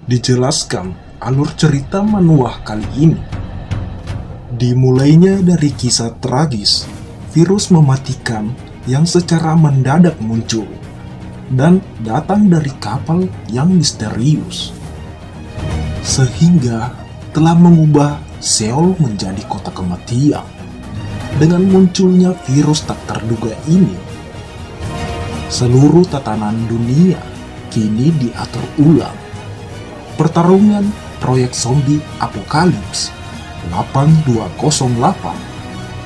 Dijelaskan alur cerita manual kali ini. Dimulainya dari kisah tragis virus mematikan yang secara mendadak muncul dan datang dari kapal yang misterius, sehingga telah mengubah Seoul menjadi kota kematian. Dengan munculnya virus tak terduga ini, seluruh tatanan dunia kini diatur ulang. Pertarungan proyek zombie apokalips 8208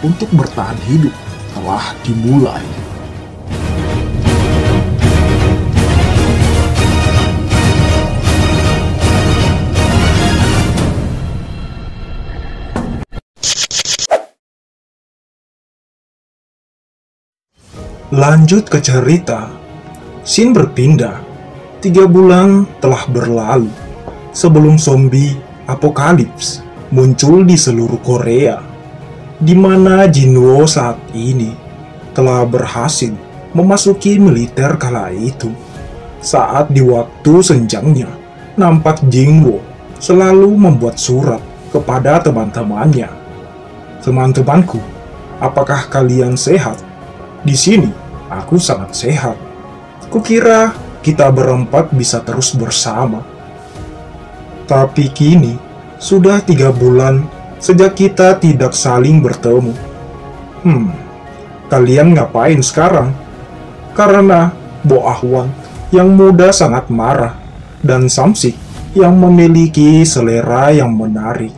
untuk bertahan hidup telah dimulai. Lanjut ke cerita. Scene berpindah. 3 bulan telah berlalu sebelum zombie apokalips muncul di seluruh Korea, di mana Jinwoo saat ini telah berhasil memasuki militer kala itu. Saat di waktu senjangnya, nampak Jinwoo selalu membuat surat kepada teman-temannya. Teman-temanku, apakah kalian sehat? Di sini, aku sangat sehat. Kukira kita berempat bisa terus bersama. Tapi kini, sudah 3 bulan sejak kita tidak saling bertemu. Kalian ngapain sekarang? Karena Bo Ahwan yang muda sangat marah dan Samsik yang memiliki selera yang menarik.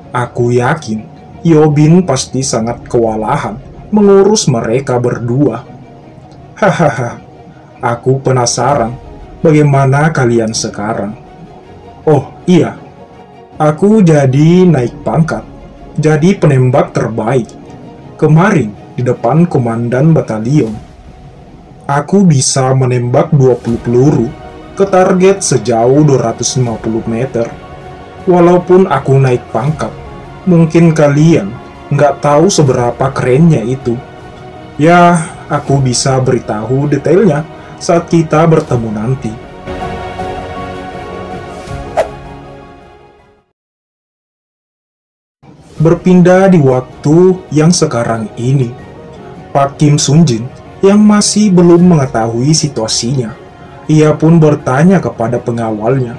Aku yakin Yobin pasti sangat kewalahan mengurus mereka berdua. Hahaha, aku penasaran bagaimana kalian sekarang. Oh iya, aku jadi naik pangkat, jadi penembak terbaik. Kemarin di depan komandan batalion, aku bisa menembak 20 peluru ke target sejauh 250 meter. Walaupun aku naik pangkat, mungkin kalian nggak tahu seberapa kerennya itu. Ya, aku bisa beritahu detailnya saat kita bertemu nanti. Berpindah di waktu yang sekarang ini, Pak Kim Sunjin yang masih belum mengetahui situasinya, ia pun bertanya kepada pengawalnya,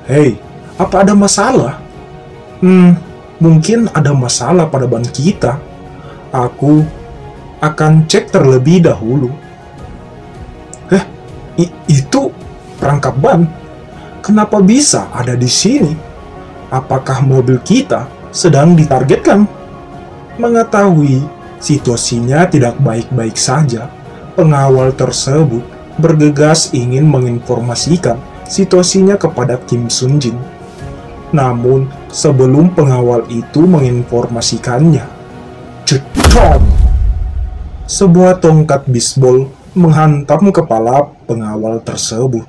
"Hei, apa ada masalah?" Mungkin ada masalah pada ban kita. Aku akan cek terlebih dahulu. Itu perangkap ban. Kenapa bisa ada di sini? Apakah mobil kita sedang ditargetkan? Mengetahui situasinya tidak baik-baik saja, pengawal tersebut bergegas ingin menginformasikan situasinya kepada Kim Sunjin. Namun, sebelum pengawal itu menginformasikannya, cetom! Sebuah tongkat bisbol menghantam kepala pengawal tersebut,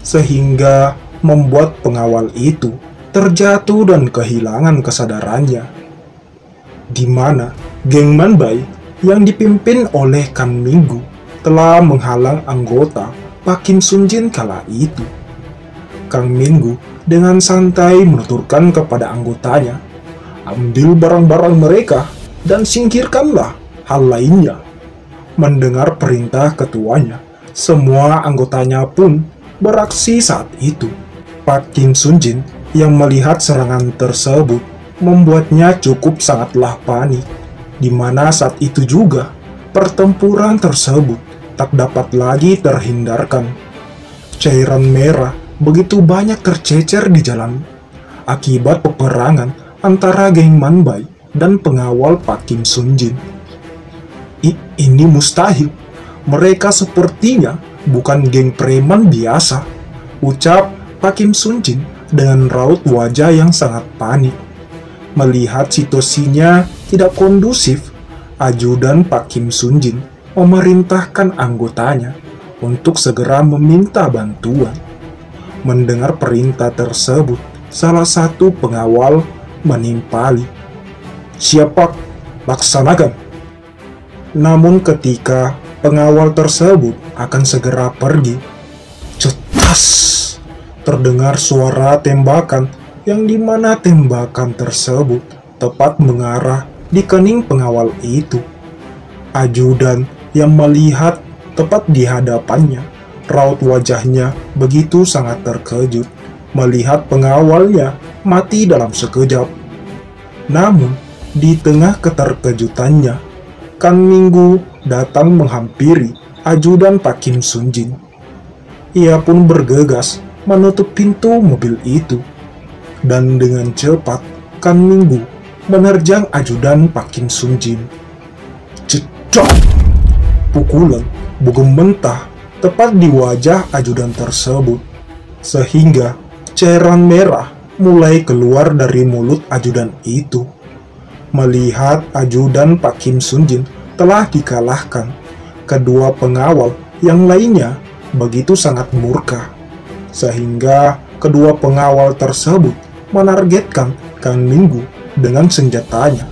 sehingga membuat pengawal itu terjatuh dan kehilangan kesadarannya. Di mana geng Manbai yang dipimpin oleh Kan Minggu telah menghalang anggota Pak Kim Sunjin kala itu. Kang Minggu dengan santai menuturkan kepada anggotanya, "Ambil barang-barang mereka dan singkirkanlah hal lainnya." Mendengar perintah ketuanya, semua anggotanya pun beraksi saat itu. Pak Kim Sunjin yang melihat serangan tersebut membuatnya cukup sangatlah panik, di mana saat itu juga pertempuran tersebut tak dapat lagi terhindarkan. Cairan merah begitu banyak tercecer di jalan akibat peperangan antara geng Manbai dan pengawal Pak Kim Sunjin. Ini mustahil. Mereka sepertinya bukan geng preman biasa, ucap Pak Kim Sunjin dengan raut wajah yang sangat panik. Melihat situasinya tidak kondusif, ajudan Pak Kim Sunjin memerintahkan anggotanya untuk segera meminta bantuan. Mendengar perintah tersebut, salah satu pengawal menimpali, "Siap Pak, laksanakan." Namun ketika pengawal tersebut akan segera pergi, cetas! terdengar suara tembakan yang dimana tembakan tersebut tepat mengarah di kening pengawal itu. Ajudan yang melihat tepat di hadapannya, raut wajahnya begitu sangat terkejut melihat pengawalnya mati dalam sekejap. Namun, di tengah keterkejutannya, Kan Minggu datang menghampiri ajudan Pak Kim Sun Jin. Ia pun bergegas menutup pintu mobil itu. Dan dengan cepat, Kan Minggu menerjang ajudan Pak Kim Sun Jin. Cedak! Pukulan bugem mentah tepat di wajah ajudan tersebut, sehingga cairan merah mulai keluar dari mulut ajudan itu. Melihat ajudan Pak Kim Sun Jin telah dikalahkan, kedua pengawal yang lainnya begitu sangat murka, sehingga kedua pengawal tersebut menargetkan Kan Minggu dengan senjatanya.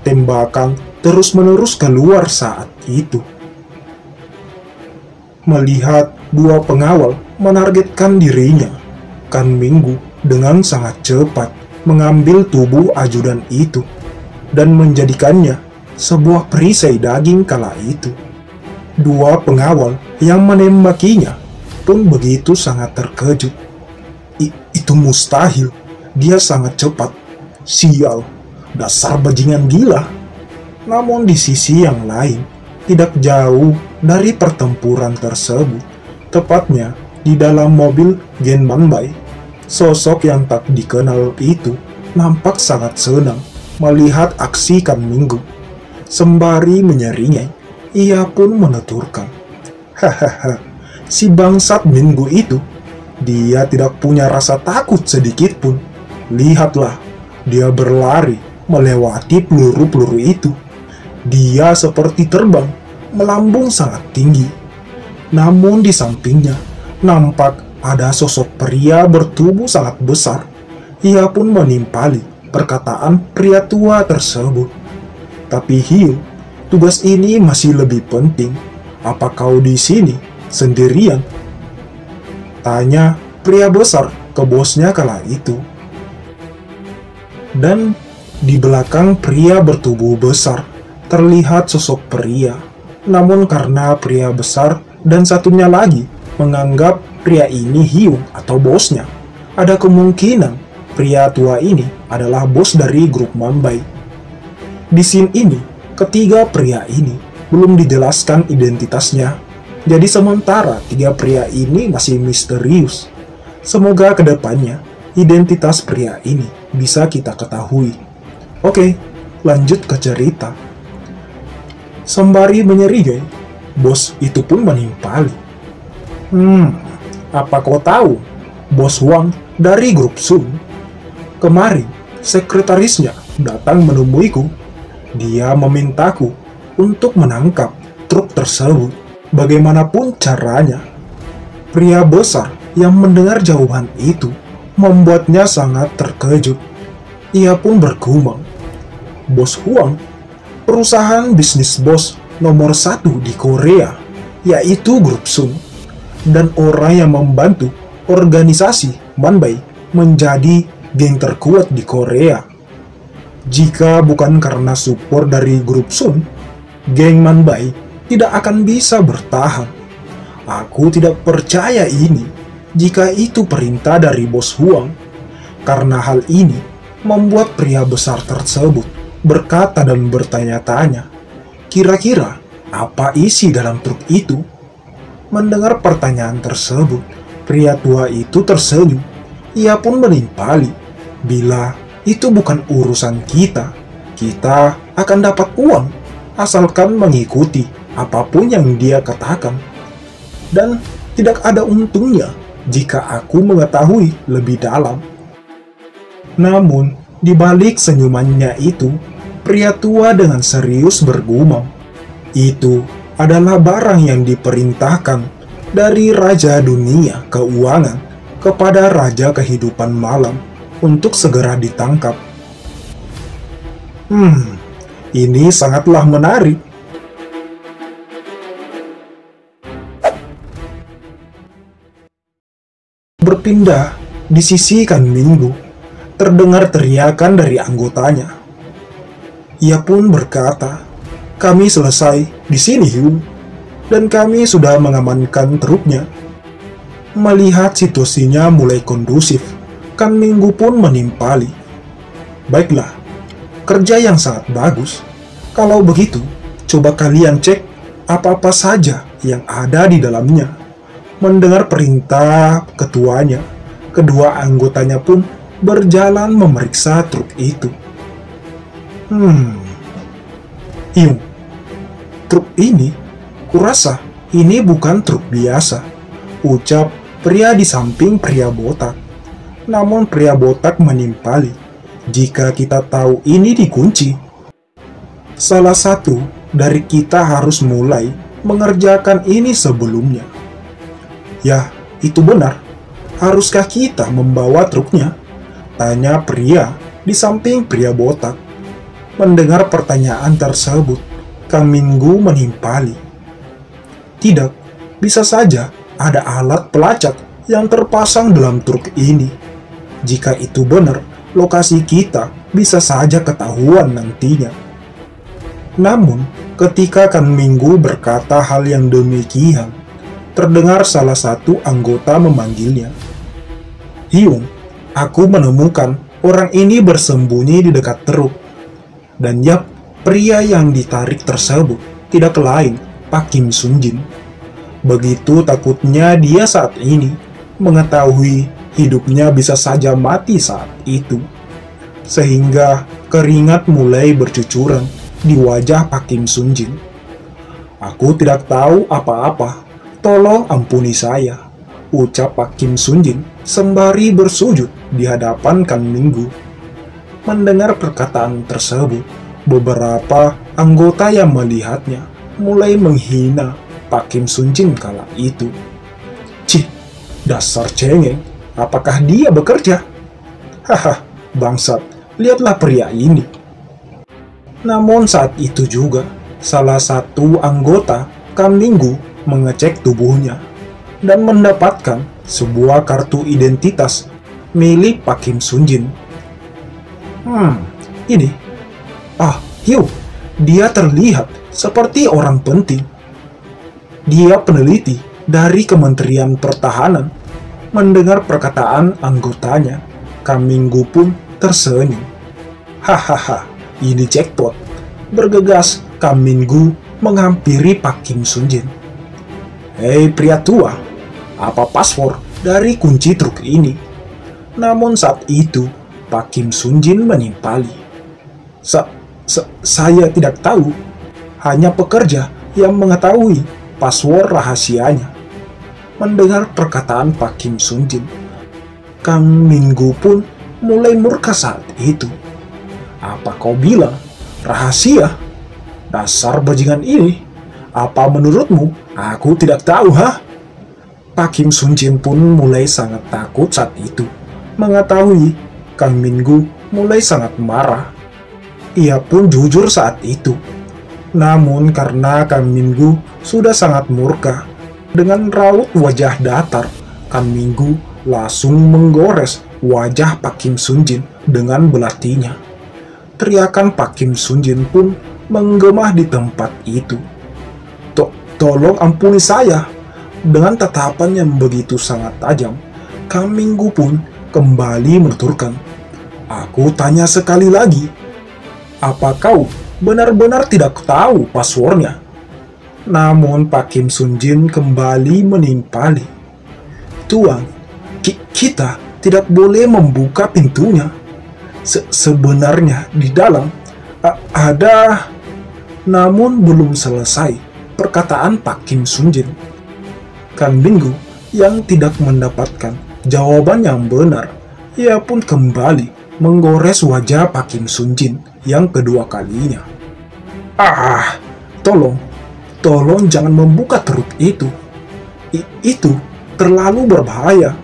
Tembakan terus-menerus keluar saat itu. Melihat dua pengawal menargetkan dirinya, Kan Minggu dengan sangat cepat mengambil tubuh ajudan itu dan menjadikannya sebuah perisai daging kala itu. Dua pengawal yang menembakinya pun begitu sangat terkejut. Itu mustahil, dia sangat cepat. Sial, dasar bajingan gila. Namun di sisi yang lain, tidak jauh dari pertempuran tersebut, tepatnya di dalam mobil Gen Manbai, sosok yang tak dikenal itu nampak sangat senang melihat aksi Kan Minggu. Sembari menyeringai, ia pun menuturkan, "Hahaha, si bangsat Minggu itu, dia tidak punya rasa takut sedikit pun. Lihatlah, dia berlari melewati peluru-peluru itu. Dia seperti terbang, melambung sangat tinggi. Namun di sampingnya, nampak ada sosok pria bertubuh sangat besar. Ia pun menimpali perkataan pria tua tersebut. Tapi Hiu, tugas ini masih lebih penting. Apa kau di sini sendirian?" tanya pria besar ke bosnya kala itu. Dan di belakang pria bertubuh besar terlihat sosok pria. Namun karena pria besar dan satunya lagi menganggap pria ini Hiu atau bosnya, ada kemungkinan pria tua ini adalah bos dari grup Manbai. Di scene ini, ketiga pria ini belum dijelaskan identitasnya. Jadi sementara tiga pria ini masih misterius. Semoga kedepannya identitas pria ini bisa kita ketahui. Oke, lanjut ke cerita. Sembari menyeringai, bos itu pun menimpali. Apa kau tahu, Bos Wang dari grup Sun? Kemarin, sekretarisnya datang menemuiku. Dia memintaku untuk menangkap truk tersebut. Bagaimanapun caranya. Pria besar yang mendengar jawaban itu membuatnya sangat terkejut. Ia pun bergumam, "Bos Huang, perusahaan bisnis bos nomor 1 di Korea, yaitu grup Sun, dan orang yang membantu organisasi Manbai menjadi geng terkuat di Korea. Jika bukan karena support dari grup Sun, geng Manbai tidak akan bisa bertahan. Aku tidak percaya ini jika itu perintah dari Bos Huang." Karena hal ini membuat pria besar tersebut berkata dan bertanya-tanya, "Kira-kira apa isi dalam truk itu?" Mendengar pertanyaan tersebut, pria tua itu tersenyum. Ia pun menimpali, "Bila itu bukan urusan kita, kita akan dapat uang asalkan mengikuti apapun yang dia katakan. Dan tidak ada untungnya jika aku mengetahui lebih dalam." Namun, di balik senyumannya itu, pria tua dengan serius bergumam, "Itu adalah barang yang diperintahkan dari Raja Dunia Keuangan kepada Raja Kehidupan Malam untuk segera ditangkap." Ini sangatlah menarik. berpindah di sisi Kang Minggu, terdengar teriakan dari anggotanya. Ia pun berkata, "Kami selesai di sini, Hyung, dan kami sudah mengamankan truknya." Melihat situasinya mulai kondusif, Kang Minggu pun menimpali. "Baiklah, kerja yang sangat bagus. Kalau begitu, coba kalian cek apa-apa saja yang ada di dalamnya." Mendengar perintah ketuanya, kedua anggotanya pun berjalan memeriksa truk itu. Hyung, truk ini, kurasa ini bukan truk biasa," ucap pria di samping pria botak. Namun pria botak menimpali, "Jika kita tahu ini dikunci, salah satu dari kita harus mulai mengerjakan ini sebelumnya." "Ya, itu benar. Haruskah kita membawa truknya?" tanya pria di samping pria botak. Mendengar pertanyaan tersebut, Kang Minggu menimpali. "Tidak, bisa saja ada alat pelacak yang terpasang dalam truk ini. Jika itu benar, lokasi kita bisa saja ketahuan nantinya." Namun, ketika Kang Minggu berkata hal yang demikian, terdengar salah satu anggota memanggilnya. "Hyung, aku menemukan orang ini bersembunyi di dekat truk." Dan yap, pria yang ditarik tersebut tidak lain Pak Kim Sun Jin. Begitu takutnya dia saat ini mengetahui hidupnya bisa saja mati saat itu, sehingga keringat mulai bercucuran di wajah Pak Kim Sun Jin. "Aku tidak tahu apa-apa, tolong ampuni saya," ucap Pak Kim Sun Jin sembari bersujud di hadapan Kang Minggu. Mendengar perkataan tersebut, beberapa anggota yang melihatnya mulai menghina Pak Kim Sun Jin kala itu. "Cih, dasar cengeng, apakah dia bekerja? Haha, bangsat, lihatlah pria ini." Namun saat itu juga, salah satu anggota Kang Minggu mengecek tubuhnya dan mendapatkan sebuah kartu identitas milik Pak Kim Sun Jin. Ini. Hyung, dia terlihat seperti orang penting. Dia peneliti dari Kementerian Pertahanan." Mendengar perkataan anggotanya, Kang Minggu pun tersenyum. "Hahaha, ini jackpot." Bergegas, Kang Minggu menghampiri Pak Kim Sun Jin. "Hei pria tua, apa password dari kunci truk ini?" Namun saat itu, Pak Kim Sun Jin menimpali. Saya tidak tahu. Hanya pekerja yang mengetahui password rahasianya." Mendengar perkataan Pak Kim Sun Jin, Kang Minggu pun mulai murka saat itu. "Apa kau bilang? Rahasia? Dasar bajingan ini. Apa menurutmu aku tidak tahu, ha?" Pak Kim Sun Jin pun mulai sangat takut saat itu, mengetahui Kang Minggu mulai sangat marah. Ia pun jujur saat itu. Namun karena Kang Minggu sudah sangat murka, dengan raut wajah datar, Kang Minggu langsung menggores wajah Pak Kim Sun Jin dengan belatinya. Teriakan Pak Kim Sun Jin pun menggema di tempat itu. Tolong ampuni saya." Dengan tatapan yang begitu sangat tajam, Kang Minggu pun kembali menuturkan, "Aku tanya sekali lagi, apa kau benar-benar tidak tahu passwordnya?" Namun Pak Kim Sun Jin kembali menimpali. "Tuan, kita tidak boleh membuka pintunya. Sebenarnya di dalam ada..." Namun belum selesai perkataan Pak Kim Sun Jin, Kang Minggu yang tidak mendapatkan jawaban yang benar. Ia pun kembali menggores wajah Pak Kim Sun Jin yang kedua kalinya. Tolong jangan membuka truk itu. Itu terlalu berbahaya.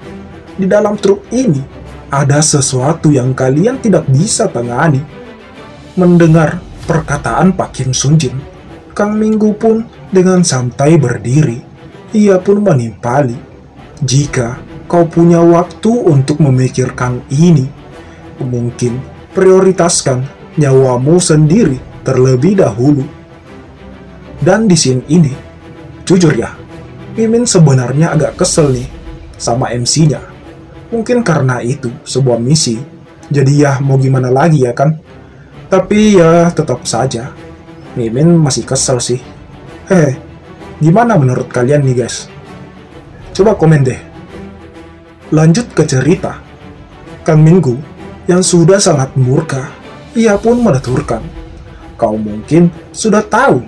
Di dalam truk ini ada sesuatu yang kalian tidak bisa tangani." Mendengar perkataan Pak Kim Sun Jin, Kang Minggu pun dengan santai berdiri. Ia pun menimpali, "Jika kau punya waktu untuk memikirkan ini. Mungkin prioritaskan nyawamu sendiri terlebih dahulu. Dan di scene ini, jujur ya, Mimin sebenarnya agak kesel nih sama MC-nya. Mungkin karena itu sebuah misi, jadi ya mau gimana lagi ya kan? Tapi ya tetap saja, Mimin masih kesel sih. Gimana menurut kalian nih guys? Coba komen deh. Lanjut ke cerita. Kang Minggu yang sudah sangat murka, ia pun menuturkan, kau mungkin sudah tahu,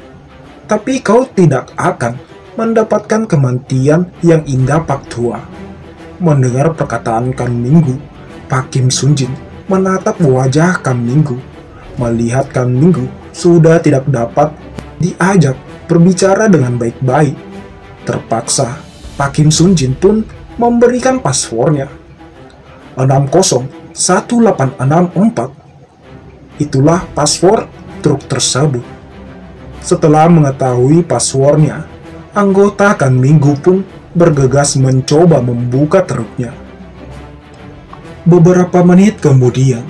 tapi kau tidak akan mendapatkan kematian yang indah Pak Tua. Mendengar perkataan Kang Minggu, Pak Kim Sunjin menatap wajah Kang Minggu, melihat Kang Minggu sudah tidak dapat diajak berbicara dengan baik-baik. Terpaksa Pak Kim Sunjin pun memberikan passwordnya 601864. Itulah password truk tersebut. Setelah mengetahui passwordnya, anggota Kang Minggu pun bergegas mencoba membuka truknya. Beberapa menit kemudian,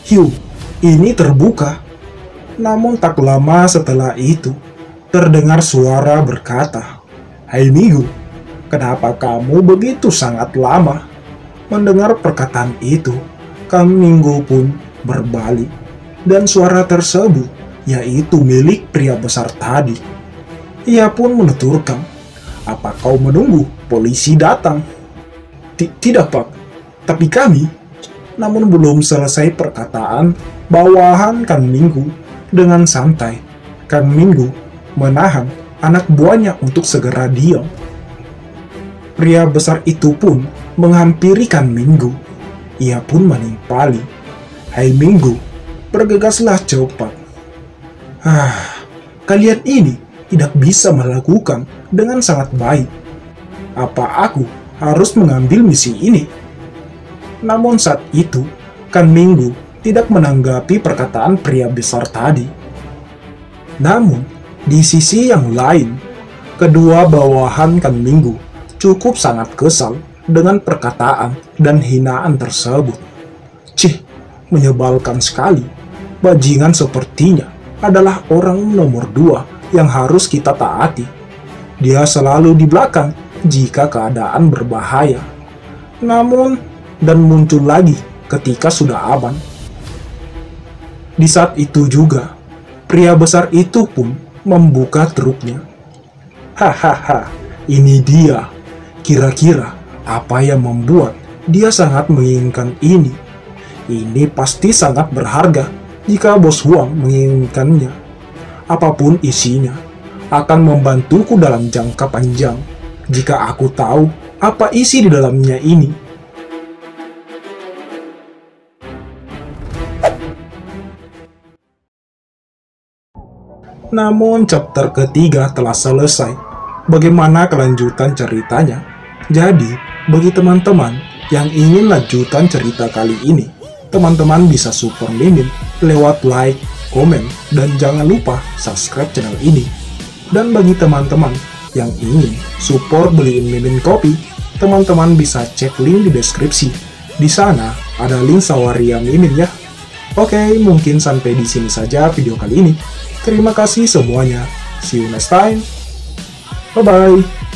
hiu, ini terbuka. Namun tak lama setelah itu, terdengar suara berkata, "Hai Minggu, kenapa kamu begitu sangat lama?" Mendengar perkataan itu, Kang Minggu pun berbalik, dan suara tersebut yaitu milik pria besar tadi. Ia pun menuturkan, "Apa kau menunggu polisi datang?" Tidak Pak, tapi kami." Namun belum selesai perkataan, bawahan Kang Minggu dengan santai, Kang Minggu menahan anak buahnya untuk segera diam. Pria besar itu pun menghampiri Kang Minggu. Ia pun menimpali. "Hai Minggu, bergegaslah cepat. Kalian ini tidak bisa melakukan dengan sangat baik. Apa aku harus mengambil misi ini?" Namun saat itu, Kang Minggu tidak menanggapi perkataan pria besar tadi. Namun, di sisi yang lain, kedua bawahan Kang Minggu cukup sangat kesal dengan perkataan dan hinaan tersebut. Menyebalkan sekali. Bajingan sepertinya adalah orang nomor 2 yang harus kita taati. Dia selalu di belakang jika keadaan berbahaya. Namun, dan muncul lagi ketika sudah aman. Di saat itu juga, pria besar itu pun membuka truknya. Ini dia. Kira-kira apa yang membuat dia sangat menginginkan ini? Ini pasti sangat berharga jika Bos Huang menginginkannya. Apapun isinya, akan membantuku dalam jangka panjang jika aku tahu apa isi di dalamnya ini. Namun chapter ketiga telah selesai. Bagaimana kelanjutan ceritanya? Jadi, bagi teman-teman yang ingin lanjutan cerita kali ini, teman-teman bisa support Mimin lewat like, komen, dan jangan lupa subscribe channel ini. Dan bagi teman-teman yang ingin support beliin Mimin kopi, teman-teman bisa cek link di deskripsi. Di sana ada link Sawaria Mimin ya. Oke, mungkin sampai di sini saja video kali ini. Terima kasih semuanya. See you next time. Bye-bye.